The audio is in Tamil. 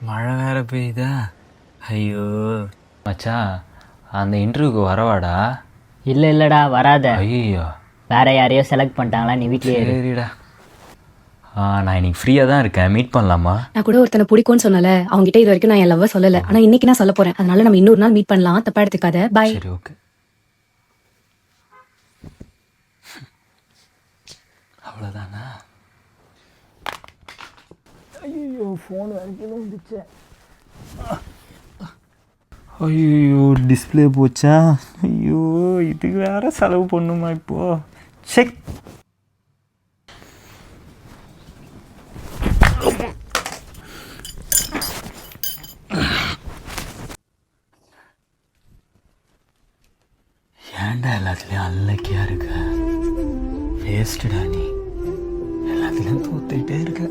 மழை வேற பெய்யுதா? ஐயோ மச்சான், அந்த இன்டர்வியூக்கு வரவாடா? இல்லைடா வராத. ஐயோ வேற யாரையோ செலக்ட் பண்ணிட்டாங்களா, நீ வீட்லயே இரு. சரிடா. நான் இன்னைக்கு ஃப்ரீயாக தான் இருக்கேன், மீட் பண்ணலாமா? நான் கூட ஒருத்தனை பிடிக்கும்னு சொன்னல, அவங்ககிட்ட இது வரைக்கும் நான் என் லவ்வ சொல்லல. ஆனா இன்னைக்கு நான் சொல்ல போறேன். அதனால நம்ம இன்னொரு நாள் மீட் பண்ணலாம், தப்பா எடுத்துக்காத. பாய். சரி ஓகே. அவ்வளோதானா? ஐயோ ஃபோன் வரைக்கும் வந்துச்சு. ஐயோ டிஸ்பிளே போச்சா? ஐயோ இதுக்கு வேற செலவு பண்ணுமா இப்போ? செக். ஏன்டா எல்லாத்துலேயும் அல்லக்கியா இருக்க? வேஸ்ட்டுடா, நீ எல்லாத்துலேயும் தோத்துக்கிட்டே இருக்க.